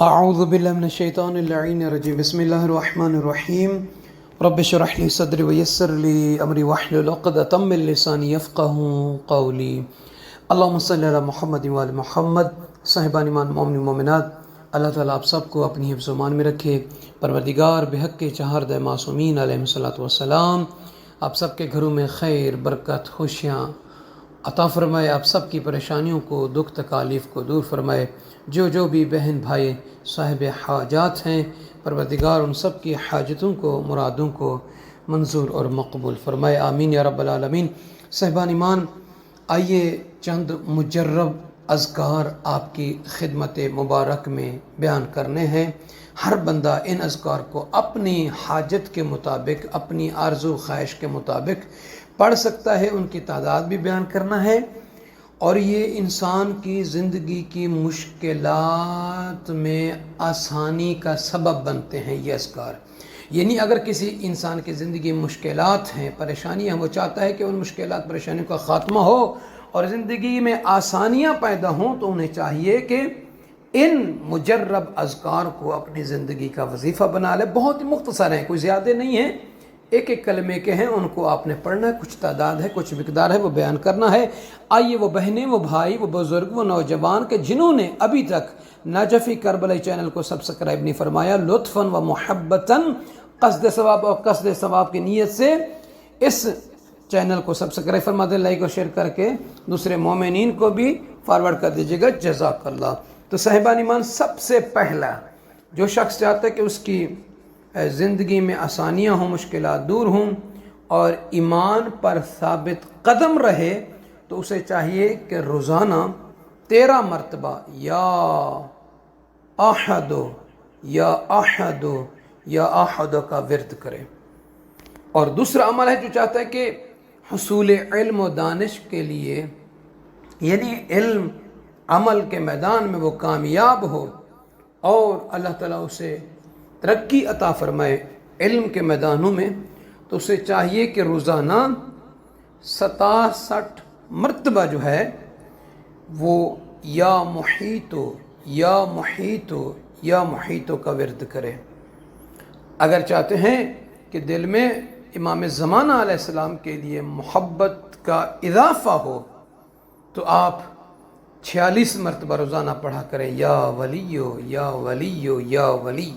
اعوذ باللہ من الشیطان اللعین الرجیم بسم اللہ الرحمن الرحیم رب اشرح لی صدری ویسر لی امری واحلل عقدۃ من لسانی یفقہوا قولی اللہم صلی علی محمد وآل محمد۔ صاحبان ایمان مومن مومنات، اللہ تعالیٰ آپ سب کو اپنی حفظ و امان میں رکھے۔ پروردگار بحق کے چہاردہ معصومین علیہ الصلوۃ والسلام آپ سب کے گھروں میں خیر، برکت، خوشیاں عطا فرمائے، آپ سب کی پریشانیوں کو، دکھ تکالیف کو دور فرمائے۔ جو بھی بہن بھائی صاحب حاجات ہیں، پروردگار ان سب کی حاجتوں کو، مرادوں کو منظور اور مقبول فرمائے، آمین یا رب العالمین۔ صاحبان ایمان، آئیے چند مجرب اذکار آپ کی خدمت مبارک میں بیان کرنے ہیں۔ ہر بندہ ان اذکار کو اپنی حاجت کے مطابق، اپنی آرزو خواہش کے مطابق پڑھ سکتا ہے۔ ان کی تعداد بھی بیان کرنا ہے، اور یہ انسان کی زندگی کی مشکلات میں آسانی کا سبب بنتے ہیں یہ اذکار۔ یعنی اگر کسی انسان کی زندگی میں مشکلات ہیں، پریشانیاں، وہ چاہتا ہے کہ ان مشکلات پریشانیوں کا خاتمہ ہو اور زندگی میں آسانیاں پیدا ہوں، تو انہیں چاہیے کہ ان مجرب اذکار کو اپنی زندگی کا وظیفہ بنا لے۔ بہت ہی مختصر ہیں، کوئی زیادہ نہیں ہیں، ایک ایک کلمے کے ہیں، ان کو آپ نے پڑھنا ہے، کچھ تعداد ہے، کچھ مقدار ہے، وہ بیان کرنا ہے۔ آئیے وہ بہنیں، وہ بھائی، وہ بزرگ، وہ نوجوان کہ جنہوں نے ابھی تک نجفی کربلائی چینل کو سبسکرائب نہیں فرمایا، لطفاً و محبتاً قصد ثواب اور قصد ثواب کی نیت سے اس چینل کو سبسکرائب فرما دیں، لائک اور شیئر کر کے دوسرے مومنین کو بھی فارورڈ کر دیجیے گا، جزاک اللہ۔ تو صاحبان ایمان، سب سے پہلا جو شخص چاہتا ہے کہ اس کی زندگی میں آسانیاں ہوں، مشکلات دور ہوں اور ایمان پر ثابت قدم رہے، تو اسے چاہیے کہ روزانہ 13 مرتبہ یا احد یا احد یا احد کا ورد کرے۔ اور دوسرا عمل ہے جو چاہتا ہے کہ حصول علم و دانش کے لیے، یعنی علم عمل کے میدان میں وہ کامیاب ہو اور اللہ تعالیٰ اسے ترقی عطا فرمائے علم کے میدانوں میں، تو اسے چاہیے کہ روزانہ 67 مرتبہ جو ہے وہ یا محیطو یا محیطو یا محیطو کا ورد کرے۔ اگر چاہتے ہیں کہ دل میں امام زمانہ علیہ السلام کے لیے محبت کا اضافہ ہو، تو آپ 46 مرتبہ روزانہ پڑھا کریں، یا ولیو یا ولیو یا ولی۔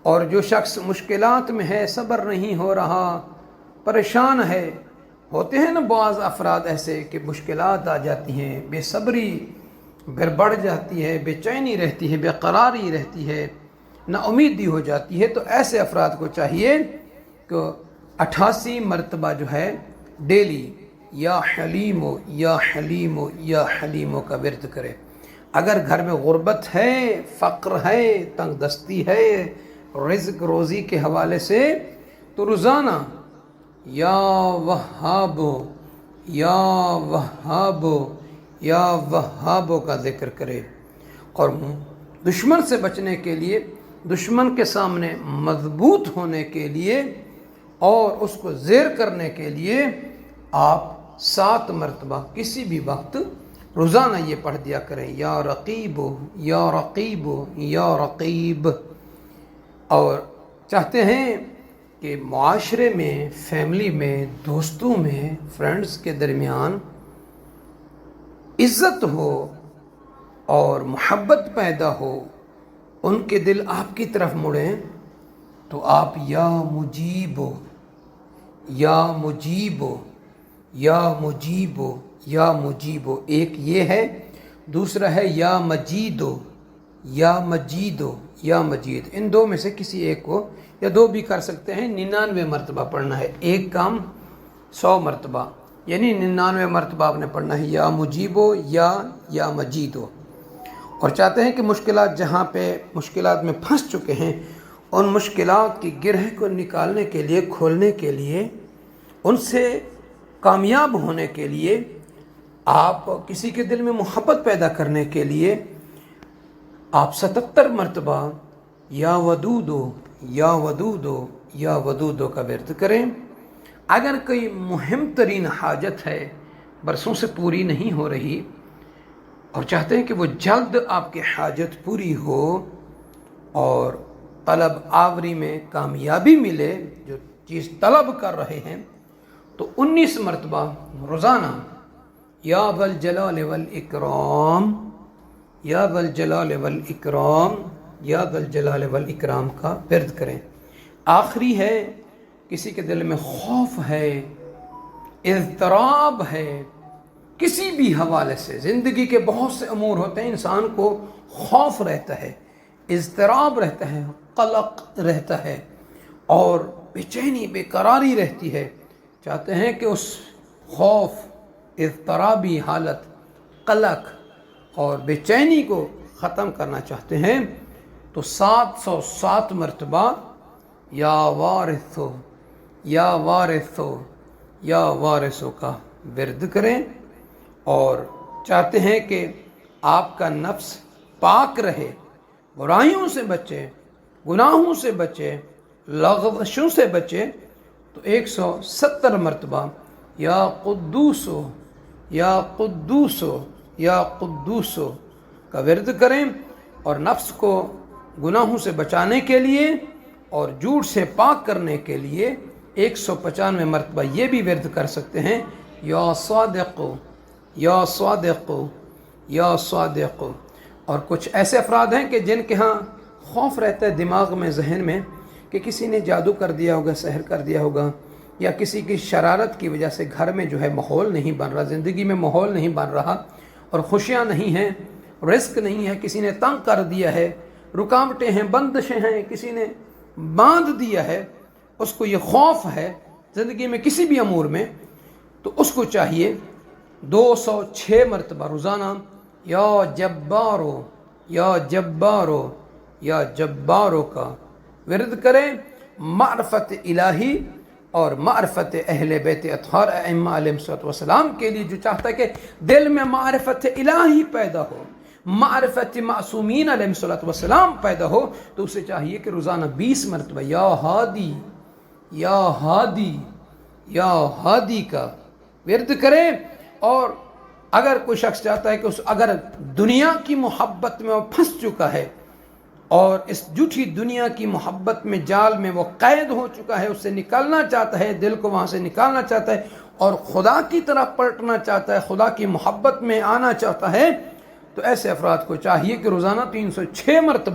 اور جو شخص مشکلات میں ہے، صبر نہیں ہو رہا، پریشان ہے، ہوتے ہیں نا بعض افراد ایسے کہ مشکلات آ جاتی ہیں، بے صبری پھر بڑھ جاتی ہے، بے چینی رہتی ہے، بے قراری رہتی ہے، نا امیدی ہو جاتی ہے، تو ایسے افراد کو چاہیے کہ 88 مرتبہ جو ہے ڈیلی یا حلیمو یا حلیمو یا حلیمو کا ورد کرے۔ اگر گھر میں غربت ہے، فقر ہے، تنگ دستی ہے رزق روزی کے حوالے سے، تو روزانہ یا وہابو یا وہابو یا وہابو کا ذکر کرے۔ اور دشمن سے بچنے کے لیے، دشمن کے سامنے مضبوط ہونے کے لیے اور اس کو زیر کرنے کے لیے آپ 7 مرتبہ کسی بھی وقت روزانہ یہ پڑھ دیا کریں، یا رقیب یا رقیب یا رقیب۔ اور چاہتے ہیں کہ معاشرے میں، فیملی میں، دوستوں میں، فرینڈز کے درمیان عزت ہو اور محبت پیدا ہو، ان کے دل آپ کی طرف مڑیں، تو آپ یا مجیبو یا مجیبو یا مجیبو یا مجیبو، ایک یہ ہے، دوسرا ہے یا مجیدو یا مجیدو یا مجید۔ ان دو میں سے کسی ایک کو، یا دو بھی کر سکتے ہیں، 99 مرتبہ پڑھنا ہے، ایک کام 100 مرتبہ، یعنی 99 مرتبہ آپ نے پڑھنا ہے، یا مجیبو یا مجیدو۔ اور چاہتے ہیں کہ مشکلات، جہاں پہ مشکلات میں پھنس چکے ہیں، ان مشکلات کی گرہ کو نکالنے کے لیے، کھولنے کے لیے، ان سے کامیاب ہونے کے لیے، آپ کسی کے دل میں محبت پیدا کرنے کے لیے، آپ 77 مرتبہ یا ودودو یا ودودو یا ودودو کا ورد کریں۔ اگر کوئی مہم ترین حاجت ہے، برسوں سے پوری نہیں ہو رہی، اور چاہتے ہیں کہ وہ جلد آپ کی حاجت پوری ہو، اور طلب آوری میں کامیابی ملے، جو چیز طلب کر رہے ہیں، تو 19 مرتبہ روزانہ یا ذوالجلال والاکرام، یا ذوالجلال والاکرام، یا ذوالجلال والاکرام کا ورد کریں۔ آخری ہے، کسی کے دل میں خوف ہے، اضطراب ہے، کسی بھی حوالے سے، زندگی کے بہت سے امور ہوتے ہیں، انسان کو خوف رہتا ہے، اضطراب رہتا ہے، قلق رہتا ہے، اور بے چینی، بے قراری رہتی ہے، چاہتے ہیں کہ اس خوف، اضطرابی حالت، قلق اور بے چینی کو ختم کرنا چاہتے ہیں، تو 707 مرتبہ یا وارثو، یا وارثو، یا وارثو کا ورد کریں، اور چاہتے ہیں کہ آپ کا نفس پاک رہے، برائیوں سے بچے، گناہوں سے بچے، لغزشوں سے بچے، تو 170 مرتبہ یا قدوسو، یا قدوسو، یا قدوسو کا ورد کریں، اور نفس کو گناہوں سے بچانے کے لیے اور جھوٹ سے پاک کرنے کے لیے 195 مرتبہ یہ بھی ورد کر سکتے ہیں، یا صادقو، یا صادقو، یا صادقو۔ اور کچھ ایسے افراد ہیں کہ جن کے ہاں خوف رہتا ہے دماغ میں، ذہن میں، کہ کسی نے جادو کر دیا ہوگا، سحر کر دیا ہوگا، یا کسی کی شرارت کی وجہ سے گھر میں جو ہے ماحول نہیں بن رہا، زندگی میں ماحول نہیں بن رہا، اور خوشیاں نہیں ہیں، رزق نہیں ہے، کسی نے تنگ کر دیا ہے، رکاوٹیں ہیں، بندشیں ہیں، کسی نے باندھ دیا ہے، اس کو یہ خوف ہے زندگی میں کسی بھی امور میں، تو اس کو چاہیے 206 مرتبہ روزانہ یا جبارو، یا جبارو، یا جبارو کا ورد کریں، معرفت الہی اور معرفت اہل بیت اطہار ائمہ علیہ السلام کے لیے، جو چاہتا ہے کہ دل میں معرفت الہی پیدا ہو، معرفت معصومین علیہ السلام پیدا ہو، تو اسے چاہیے کہ روزانہ 20 مرتبہ یا ہادی، یا ہادی، یا ہادی کا ورد کریں۔ اور اگر کوئی شخص چاہتا ہے کہ اگر دنیا کی محبت میں وہ پھنس چکا ہے، اور اس جھوٹی دنیا کی محبت میں، جال میں وہ قید ہو چکا ہے، اس سے نکلنا چاہتا ہے، دل کو وہاں سے نکالنا چاہتا ہے، اور خدا کی طرف پلٹنا چاہتا ہے، خدا کی محبت میں آنا چاہتا ہے، تو ایسے افراد کو چاہیے کہ روزانہ 306 مرتبہ